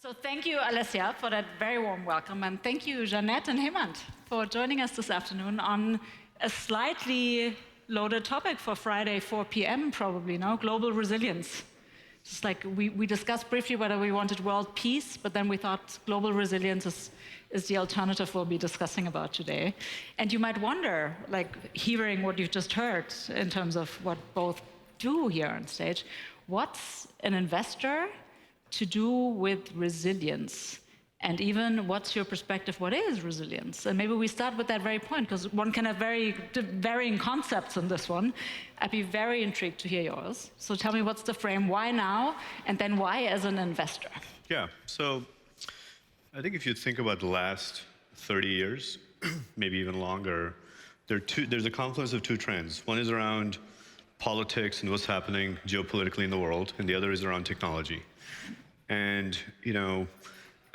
So thank you, Alessia, for that very warm welcome. And thank you, Jeanette and Hemant, for joining us this afternoon on a slightly loaded topic for Friday, 4 p.m. probably, no? Global resilience. Just like we discussed briefly whether we wanted world peace, but then we thought global resilience is the alternative we'll be discussing about today. And you might wonder, like hearing what you've just heard in terms of what both do here on stage, what's an investor to do with resilience? And even what's your perspective, what is resilience? And maybe we start with that very point, because one can have very varying concepts on this one. I'd be very intrigued to hear yours. So tell me, what's the frame, why now, and then why as an investor? Yeah, so I think if you think about the last 30 years, maybe even longer, there's a confluence of two trends. One is around politics and what's happening geopolitically in the world, and the other is around technology. And,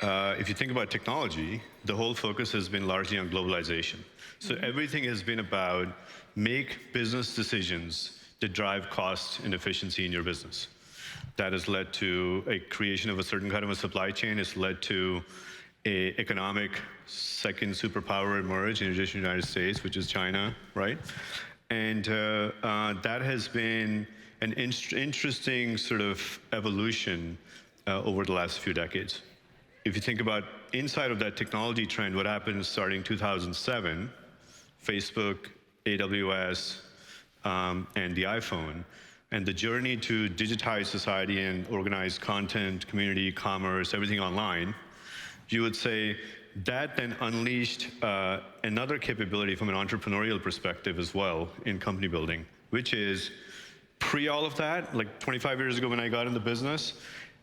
if you think about technology, the whole focus has been largely on globalization. So everything has been about make business decisions that drive cost and efficiency in your business. That has led to a creation of a certain kind of a supply chain. It's led to an economic second superpower emerge in addition to the United States, which is China, right? And that has been an interesting sort of evolution over the last few decades. If you think about inside of that technology trend, what happened starting 2007, Facebook, AWS, and the iPhone, and the journey to digitize society and organize content, community, commerce, everything online, you would say that then unleashed another capability from an entrepreneurial perspective as well in company building, which is pre all of that, like 25 years ago when I got in the business,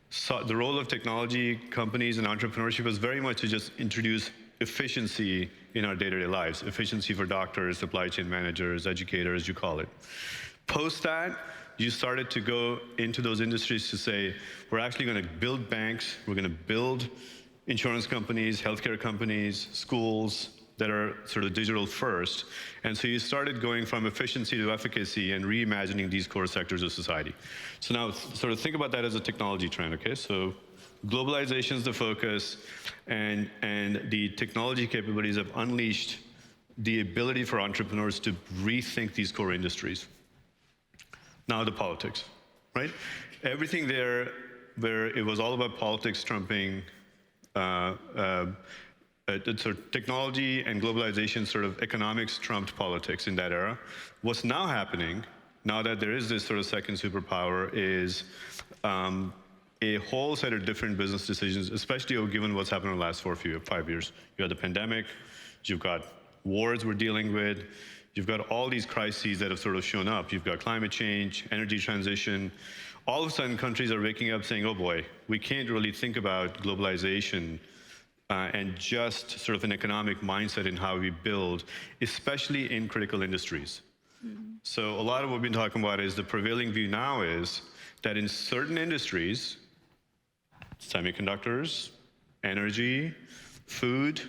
so the role of technology companies and entrepreneurship was very much to just introduce efficiency in our day-to-day lives, efficiency for doctors, supply chain managers, educators, you call it. Post that, you started to go into those industries to say, we're actually going to build banks, we're going to build insurance companies, healthcare companies, schools that are sort of digital first. And so you started going from efficiency to efficacy and reimagining these core sectors of society. So now sort of think about that as a technology trend, okay? So globalization is the focus, and the technology capabilities have unleashed the ability for entrepreneurs to rethink these core industries. Now the politics, right? Everything there where it was all about politics trumping sort of technology and globalization, sort of economics trumped politics in that era. What's now happening, now that there is this sort of second superpower, is a whole set of different business decisions, especially given what's happened in the last 5 years. You had the pandemic, you've got wars we're dealing with, you've got all these crises that have sort of shown up. You've got climate change, energy transition. All of a sudden, countries are waking up saying, oh boy, we can't really think about globalization and just sort of an economic mindset in how we build, especially in critical industries. So a lot of what we've been talking about is the prevailing view now is that in certain industries, semiconductors, energy, food,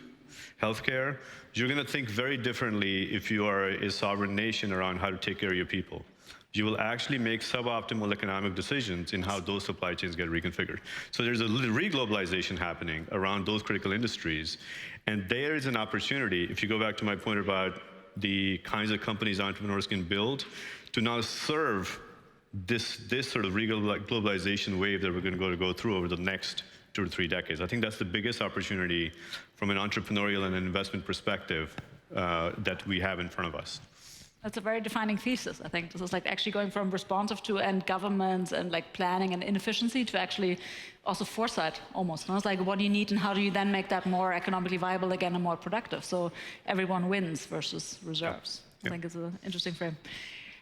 healthcare, you're going to think very differently if you are a sovereign nation around how to take care of your people. You will actually make suboptimal economic decisions in how those supply chains get reconfigured. So there's a re-globalization happening around those critical industries. And there is an opportunity, if you go back to my point about the kinds of companies entrepreneurs can build, to now serve this sort of re-globalization wave that we're going to go through over the next 2 to 3 decades. I think that's the biggest opportunity from an entrepreneurial and an investment perspective that we have in front of us. That's a very defining thesis, I think. This is like actually going from responsive to and governments and like planning and inefficiency to actually also foresight almost. And it's like, what do you need and how do you then make that more economically viable again and more productive? So everyone wins versus reserves. I think it's an interesting frame.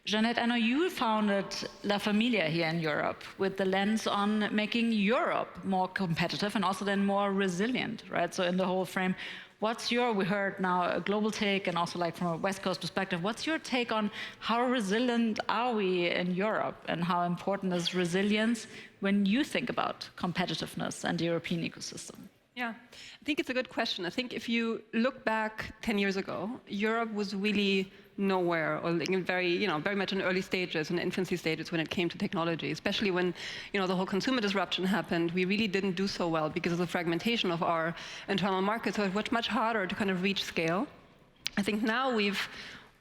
Jeanette, I know you founded La Famiglia here in Europe with the lens on making Europe more competitive and also then more resilient, right? So in the whole frame, we heard now a global take and also like from a West Coast perspective, what's your take on how resilient are we in Europe and how important is resilience when you think about competitiveness and the European ecosystem? Yeah, I think it's a good question. I think if you look back 10 years ago, Europe was really nowhere, or like in very much in early stages, in infancy stages when it came to technology, especially when the whole consumer disruption happened. We really didn't do so well because of the fragmentation of our internal market, so it was much harder to kind of reach scale. I think now we've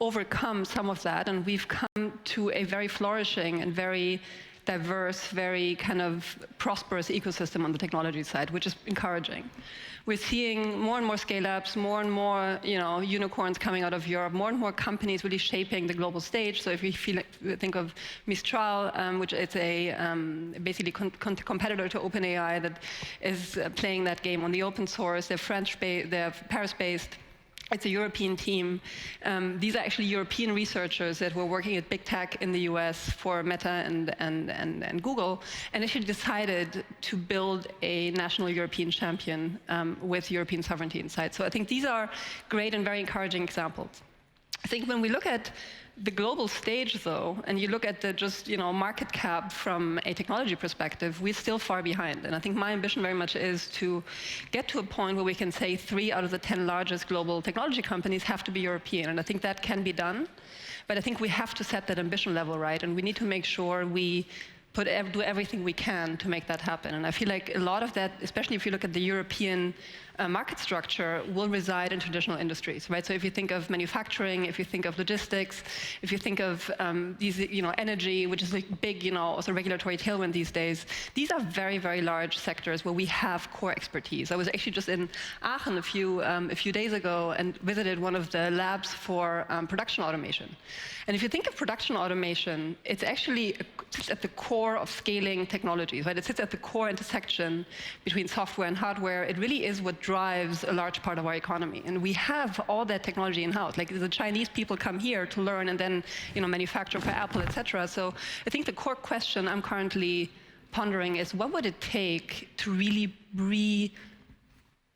overcome some of that, and we've come to a very flourishing and very diverse, very kind of prosperous ecosystem on the technology side, which is encouraging. We're seeing more and more scale-ups, more and more unicorns coming out of Europe, more and more companies really shaping the global stage. So if we think of Mistral, which is a basically competitor to OpenAI that is playing that game on the open source. They're Paris-based. It's a European team. These are actually European researchers that were working at big tech in the US for Meta and Google, and actually decided to build a national European champion with European sovereignty in sight. So I think these are great and very encouraging examples. I think when we look at the global stage, though, and you look at the market cap from a technology perspective, we're still far behind. And I think my ambition very much is to get to a point where we can say 3 out of the 10 largest global technology companies have to be European. And I think that can be done. But I think we have to set that ambition level right, and we need to make sure we do everything we can to make that happen. And I feel like a lot of that, especially if you look at the European market structure, will reside in traditional industries, right? So if you think of manufacturing, if you think of logistics, if you think of energy, which is a big, also regulatory tailwind these days, these are very, very large sectors where we have core expertise. I was actually just in Aachen a few days ago and visited one of the labs for production automation. And if you think of production automation, it's actually sits at the core of scaling technologies, right? It sits at the core intersection between software and hardware. It really is what drives a large part of our economy. And we have all that technology in-house. Like the Chinese people come here to learn and then manufacture for Apple, et cetera. So I think the core question I'm currently pondering is, what would it take to really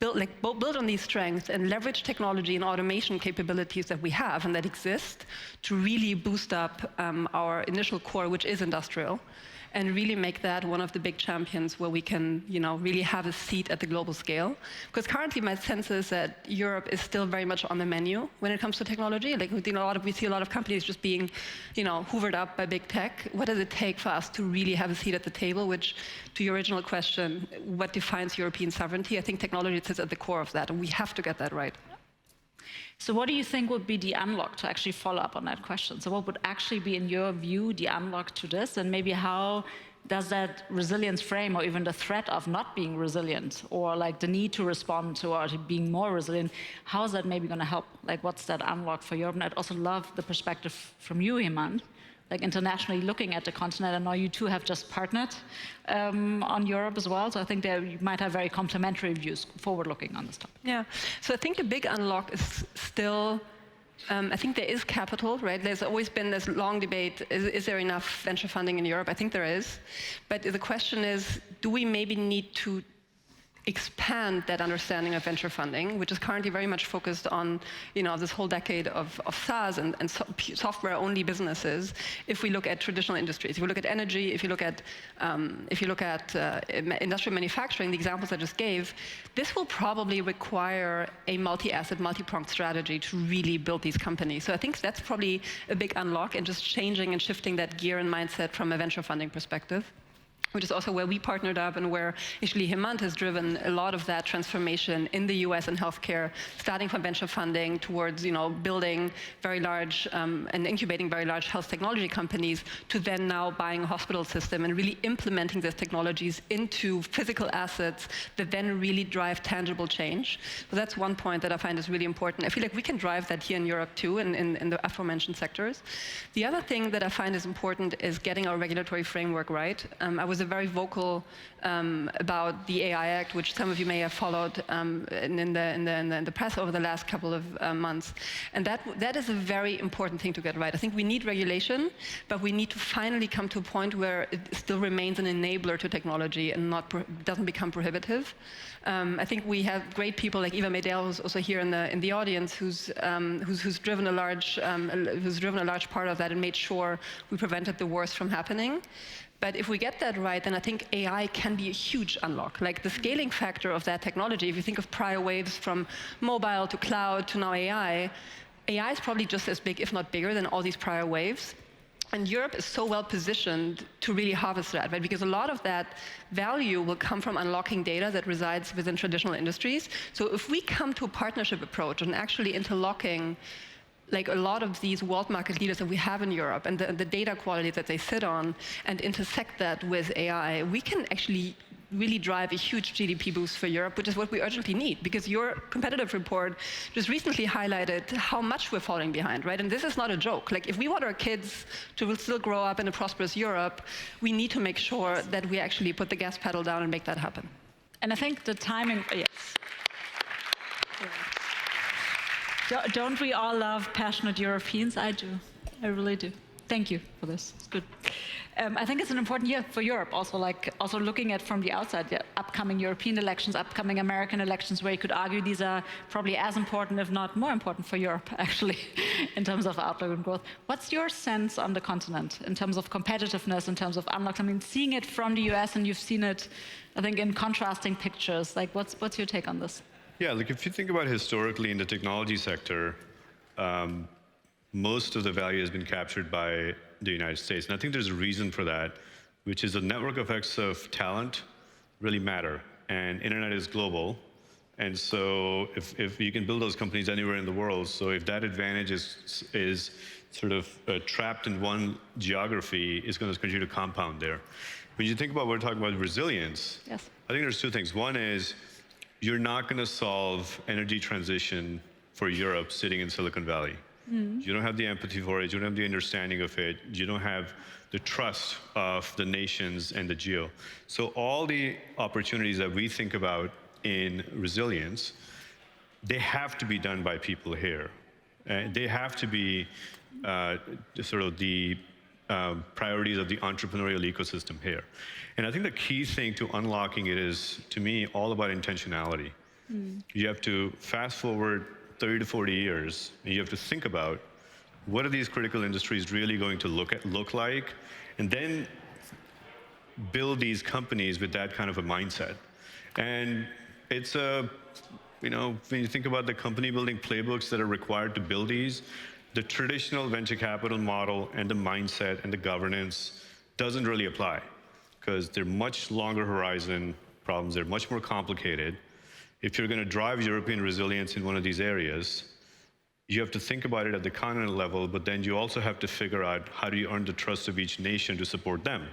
build on these strengths and leverage technology and automation capabilities that we have and that exist to really boost up our initial core, which is industrial, and really make that one of the big champions where we can, really have a seat at the global scale. Because currently my sense is that Europe is still very much on the menu when it comes to technology. Like we see a lot of companies just being, hoovered up by big tech. What does it take for us to really have a seat at the table? Which, to your original question, what defines European sovereignty? I think technology sits at the core of that, and we have to get that right. So what do you think would be the unlock, to actually follow up on that question? So what would actually be, in your view, the unlock to this? And maybe how does that resilience frame, or even the threat of not being resilient, or like the need to respond to or to being more resilient, how is that maybe going to help? Like, what's that unlock for Europe? And I'd also love the perspective from you, Hemant, like internationally looking at the continent. I know you two have just partnered on Europe as well, so I think you might have very complementary views forward-looking on this topic. Yeah, so I think the big unlock is still, I think there is capital, right? There's always been this long debate, is there enough venture funding in Europe? I think there is, but the question is, do we maybe need to expand that understanding of venture funding, which is currently very much focused on, this whole decade of SaaS and software-only businesses. If we look at traditional industries, if we look at energy, if you look at industrial manufacturing, the examples I just gave, this will probably require a multi-asset, multi-pronged strategy to really build these companies. So I think that's probably a big unlock, and just changing and shifting that gear and mindset from a venture funding perspective, which is also where we partnered up and where actually Hemant has driven a lot of that transformation in the US and healthcare, starting from venture funding towards building very large and incubating very large health technology companies, to then now buying a hospital system and really implementing these technologies into physical assets that then really drive tangible change. So that's one point that I find is really important. I feel like we can drive that here in Europe too, in the aforementioned sectors. The other thing that I find is important is getting our regulatory framework right. I was very vocal about the AI Act, which some of you may have followed in the press over the last couple of months. And that is a very important thing to get right. I think we need regulation, but we need to finally come to a point where it still remains an enabler to technology and doesn't become prohibitive. I think we have great people like Eva Medel, who's also here in the audience, who's driven a large part of that and made sure we prevented the worst from happening. But if we get that right, then I think AI can be a huge unlock. Like the scaling factor of that technology, if you think of prior waves from mobile to cloud to now AI, AI is probably just as big, if not bigger, than all these prior waves. And Europe is so well positioned to really harvest that, right? Because a lot of that value will come from unlocking data that resides within traditional industries. So if we come to a partnership approach and actually interlocking like a lot of these world market leaders that we have in Europe and the data quality that they sit on and intersect that with AI, we can actually really drive a huge GDP boost for Europe, which is what we urgently need, because your competitive report just recently highlighted how much we're falling behind, right? And this is not a joke. Like, if we want our kids to still grow up in a prosperous Europe, we need to make sure that we actually put the gas pedal down and make that happen. And I think the timing, yes. Don't we all love passionate Europeans? I do. I really do. Thank you for this. It's good. I think it's an important year for Europe, also looking at from the outside, the upcoming European elections, upcoming American elections, where you could argue these are probably as important, if not more important, for Europe, actually, in terms of outlook and growth. What's your sense on the continent in terms of competitiveness, in terms of unlocks? I mean, seeing it from the US, and you've seen it, I think, in contrasting pictures. Like, what's your take on this? Yeah, like if you think about historically in the technology sector, most of the value has been captured by the United States. And I think there's a reason for that, which is the network effects of talent really matter. And internet is global. And so if you can build those companies anywhere in the world, so if that advantage is sort of trapped in one geography, it's going to continue to compound there. When you think about what we're talking about resilience, yes. I think there's two things. One is you're not going to solve energy transition for Europe sitting in Silicon Valley. You don't have the empathy for it, you don't have the understanding of it, you don't have the trust of the nations and the geo. So all the opportunities that we think about in resilience, they have to be done by people here. They have to be sort of the priorities of the entrepreneurial ecosystem here. And I think the key thing to unlocking it is, to me, all about intentionality. You have to fast forward 30 to 40 years, and you have to think about what are these critical industries really going to look like, and then build these companies with that kind of a mindset. And it's when you think about the company building playbooks that are required to build these, the traditional venture capital model and the mindset and the governance doesn't really apply, because they're much longer horizon problems, they're much more complicated. If you're going to drive European resilience in one of these areas, you have to think about it at the continental level, but then you also have to figure out how do you earn the trust of each nation to support them.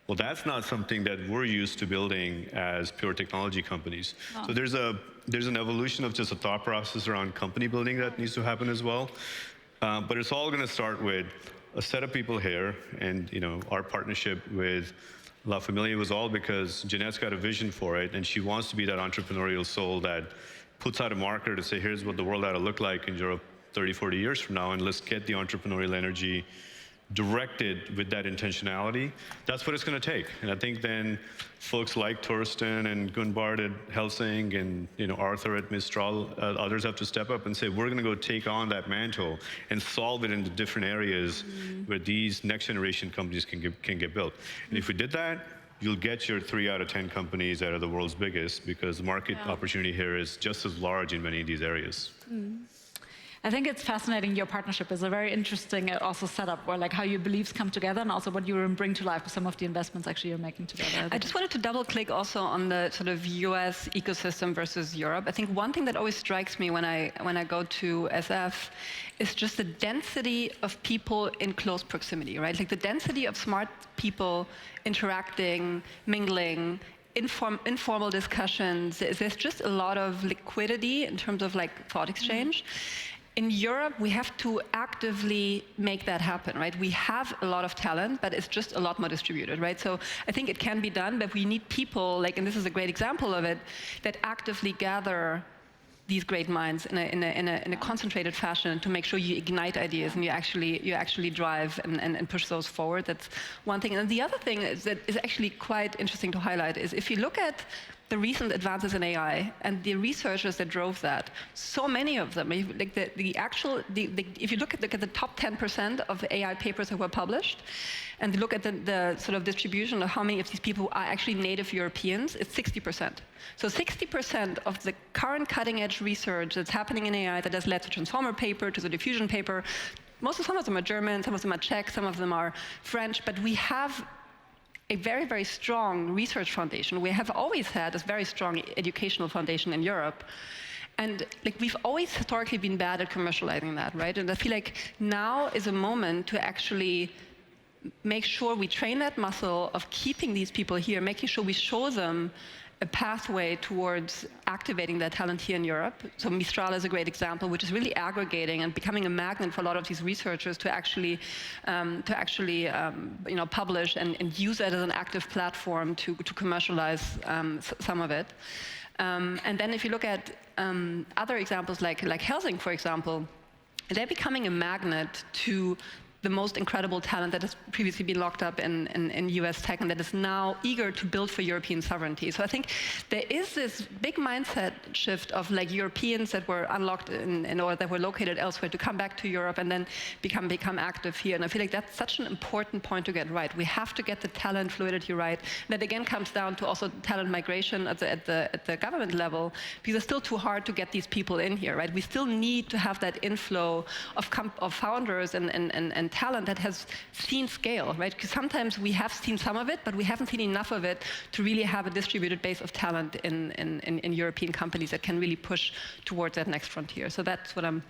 Well, that's not something that we're used to building as pure technology companies. So there's an evolution of just a thought process around company building that needs to happen as well. But it's all going to start with a set of people here, and our partnership with La Famiglia was all because Jeanette's got a vision for it, and she wants to be that entrepreneurial soul that puts out a marker to say, here's what the world ought to look like in Europe 30, 40 years from now, and let's get the entrepreneurial energy directed with that intentionality. That's what it's going to take. And I think then folks like Torsten and Gunbart at Helsing and Arthur at Mistral, others have to step up and say, we're going to go take on that mantle and solve it in the different areas where these next generation companies can get built. And if we did that, you'll get your 3 out of 10 companies that are the world's biggest, because the market opportunity here is just as large in many of these areas. I think it's fascinating. Your partnership is a very interesting also setup, where like how your beliefs come together, and also what you bring to life with some of the investments actually you're making together. I just wanted to double click also on the sort of US ecosystem versus Europe. I think one thing that always strikes me when I go to SF is just the density of people in close proximity, right? Like the density of smart people interacting, mingling, informal discussions. There's just a lot of liquidity in terms of like thought exchange. In Europe, we have to actively make that happen, right? We have a lot of talent, but it's just a lot more distributed, right? So I think it can be done, but we need people, like, and this is a great example of it, that actively gather these great minds in a concentrated fashion to make sure you ignite ideas and you actually drive and push those forward. That's one thing. And the other thing that is actually quite interesting to highlight is if you look at the recent advances in AI and the researchers that drove that, so many of them, like if you look at the top 10% of AI papers that were published, and look at the sort of distribution of how many of these people are actually native Europeans, it's 60%. So 60% of the current cutting-edge research that's happening in AI that has led to transformer paper, to the diffusion paper, some of them are German, some of them are Czech, some of them are French, but we have a very, very strong research foundation. We have always had a very strong educational foundation in Europe. And like we've always historically been bad at commercializing that, right? And I feel like now is a moment to actually make sure we train that muscle of keeping these people here, making sure we show them a pathway towards activating that talent here in Europe. So Mistral is a great example, which is really aggregating and becoming a magnet for a lot of these researchers to actually publish and use it as an active platform to commercialize some of it. And then if you look at other examples like Helsing, for example, they're becoming a magnet to the most incredible talent that has previously been locked up in US tech and that is now eager to build for European sovereignty. So I think there is this big mindset shift of like Europeans that were unlocked or that were located elsewhere to come back to Europe and then become active here. And I feel like that's such an important point to get right. We have to get the talent fluidity right. That again comes down to also talent migration at the government level, because it's still too hard to get these people in here, right? We still need to have that inflow of founders and talent that has seen scale, right? Because sometimes we have seen some of it, but we haven't seen enough of it to really have a distributed base of talent in European companies that can really push towards that next frontier. So that's what I'm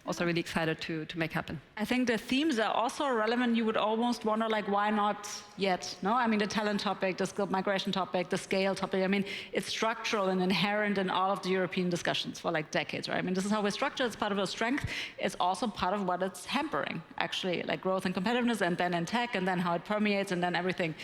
also really excited to make happen. I think the themes are also relevant. You would almost wonder, like, why not yet? No, I mean, the talent topic, the skill migration topic, the scale topic. I mean, it's structural and inherent in all of the European discussions for like decades, right? I mean, this is how we're structured. It's part of our strength. It's also part of what it's hampering, actually, like growth and competitiveness, and then in tech, and then how it permeates, and then everything.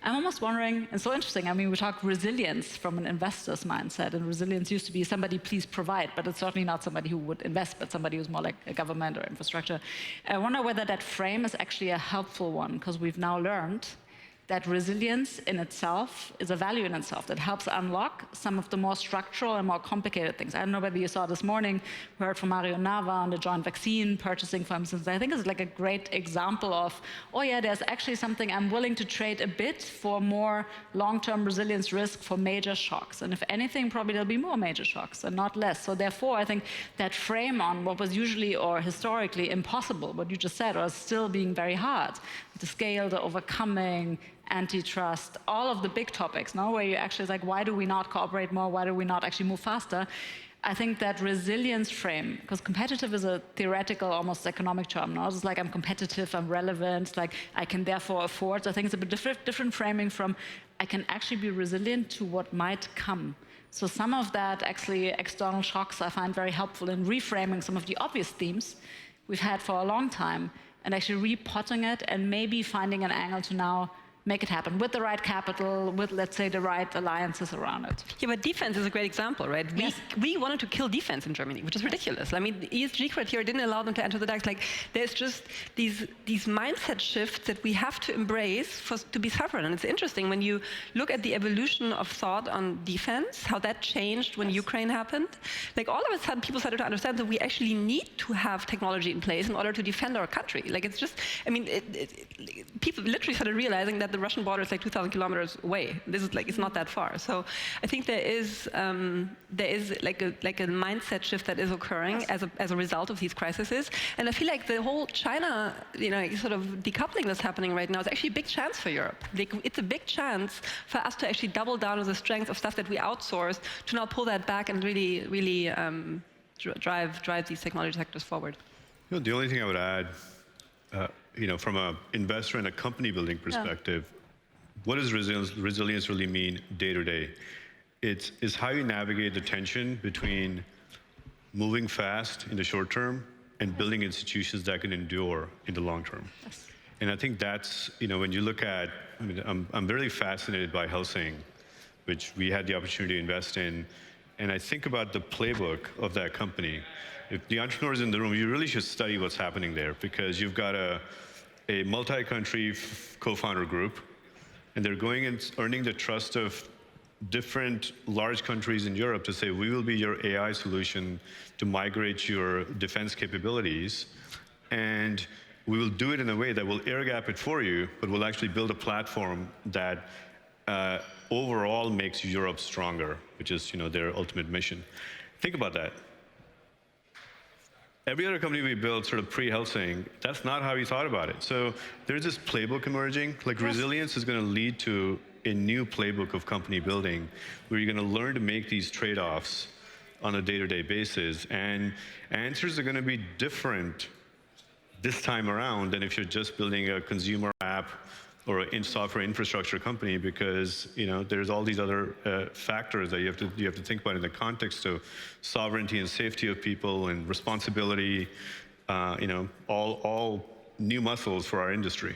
I'm almost wondering, and so interesting. I mean, we talk resilience from an investor's mindset, and resilience used to be somebody please provide, but it's certainly not somebody who would invest, but somebody who's more like a government or infrastructure. I wonder whether that frame is actually a helpful one, because we've now learned that resilience in itself is a value in itself that helps unlock some of the more structural and more complicated things. I don't know whether you saw this morning, we heard from Mario Nava on the joint vaccine purchasing, for instance. I think it's like a great example of, oh yeah, there's actually something I'm willing to trade a bit for more long-term resilience risk for major shocks. And if anything, probably there'll be more major shocks and not less. So therefore, I think that frame on what was usually or historically impossible, what you just said, or still being very hard, the scale, the overcoming, antitrust, all of the big topics, no, where you actually like, why do we not cooperate more? Why do we not actually move faster? I think that resilience frame, because competitive is a theoretical, almost economic term, no? It's like I'm competitive, I'm relevant, like I can therefore afford. So I think it's a bit different framing from I can actually be resilient to what might come. So some of that actually external shocks I find very helpful in reframing some of the obvious themes we've had for a long time and actually repotting it and maybe finding an angle to now make it happen with the right capital, with, let's say, the right alliances around it. Yeah, but defense is a great example, right? Yes. We wanted to kill defense in Germany, which is ridiculous. I mean, the ESG criteria didn't allow them to enter the DAX. Like, there's just these mindset shifts that we have to embrace to be sovereign. And it's interesting when you look at the evolution of thought on defense, how that changed when Ukraine happened. Like, all of a sudden, people started to understand that we actually need to have technology in place in order to defend our country. Like, it's just, I mean, people literally started realizing that the Russian border is like 2,000 kilometers away. This is like, it's not that far. So I think there is like a mindset shift that is occurring as a result of these crises. And I feel like the whole China, sort of decoupling that's happening right now is actually a big chance for Europe. Like, it's a big chance for us to actually double down on the strength of stuff that we outsource to now pull that back and really drive these technology sectors forward. The only thing I would add, from an investor and a company building perspective, what does resilience really mean day to day? It's how you navigate the tension between moving fast in the short term and building institutions that can endure in the long term. Yes. And I think that's, when you look at, I'm very fascinated by Helsing, which we had the opportunity to invest in. And I think about the playbook of that company. If the entrepreneurs in the room, you really should study what's happening there, because you've got a multi-country co-founder group, and they're going and earning the trust of different large countries in Europe to say, we will be your AI solution to migrate your defense capabilities, and we will do it in a way that will air gap it for you, but we'll actually build a platform that overall makes Europe stronger, which is their ultimate mission. Think about that. Every other company we built sort of pre-Helsing, that's not how we thought about it. So there's this playbook emerging, like resilience is going to lead to a new playbook of company building, where you're going to learn to make these trade-offs on a day-to-day basis. And answers are going to be different this time around than if you're just building a consumer app or a software infrastructure company, because there's all these other factors that you have to think about in the context of sovereignty and safety of people and responsibility. All new muscles for our industry.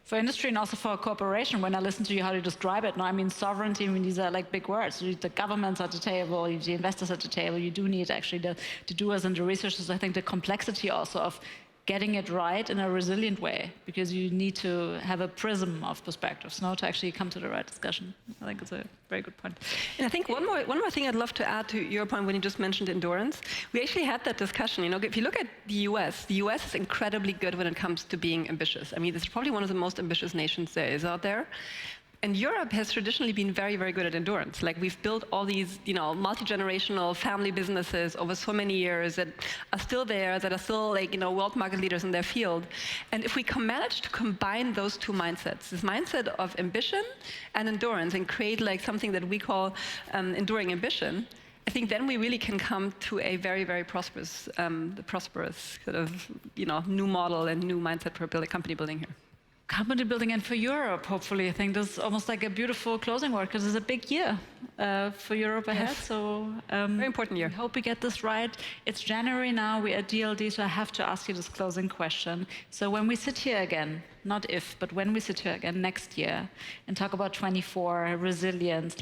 For industry and also for corporation, when I listen to you, how you describe it, I mean, sovereignty, these are like big words. The governments at the table, the investors at the table, you do need actually the doers and the researchers. I think the complexity also of getting it right in a resilient way, because you need to have a prism of perspectives to actually come to the right discussion. I think it's a very good point. And I think one more thing I'd love to add to your point when you just mentioned endurance. We actually had that discussion. If you look at the US is incredibly good when it comes to being ambitious. I mean, it's probably one of the most ambitious nations there is out there. And Europe has traditionally been very, very good at endurance. Like, we've built all these, multi-generational family businesses over so many years that are still there, that are still world market leaders in their field. And if we can manage to combine those two mindsets, this mindset of ambition and endurance, and create something that we call enduring ambition, I think then we really can come to a very, very prosperous sort of, new model and new mindset for company building here. Company building, and for Europe, hopefully. I think this is almost like a beautiful closing word, because it's a big year for Europe ahead. Yes. So very important year. I hope we get this right. It's January now, we're at DLD, so I have to ask you this closing question. So when we sit here again, not if, but when we sit here again next year and talk about 24, resilience,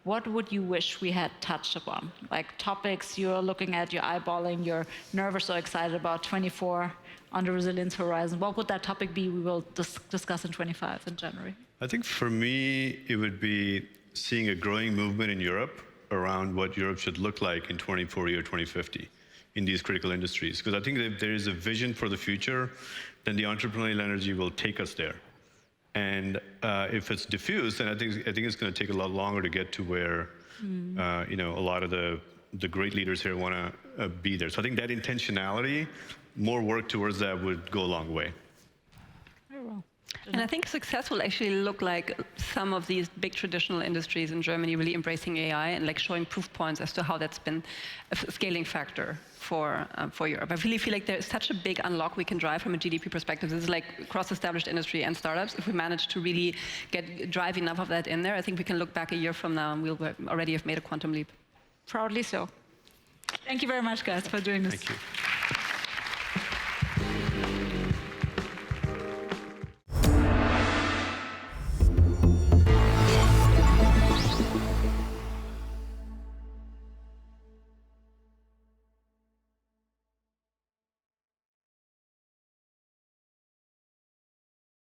what would you wish we had touched upon? Like topics you're looking at, you're eyeballing, you're nervous or excited about 24 on the resilience horizon. What would that topic be we will discuss in 25 in January? I think for me, it would be seeing a growing movement in Europe around what Europe should look like in 2040 or 2050 in these critical industries. Because I think that if there is a vision for the future, then the entrepreneurial energy will take us there. And if it's diffused, then I think it's going to take a lot longer to get to where a lot of the great leaders here want to be there. So I think that intentionality, more work towards that would go a long way. Very well. And I think success will actually look like some of these big traditional industries in Germany really embracing AI and showing proof points as to how that's been a scaling factor for Europe. I really feel like there is such a big unlock we can drive from a GDP perspective. This is across established industry and startups. If we manage to really drive enough of that in there, I think we can look back a year from now and we'll already have made a quantum leap. Proudly so. Thank you very much, guys, for doing this. Thank you.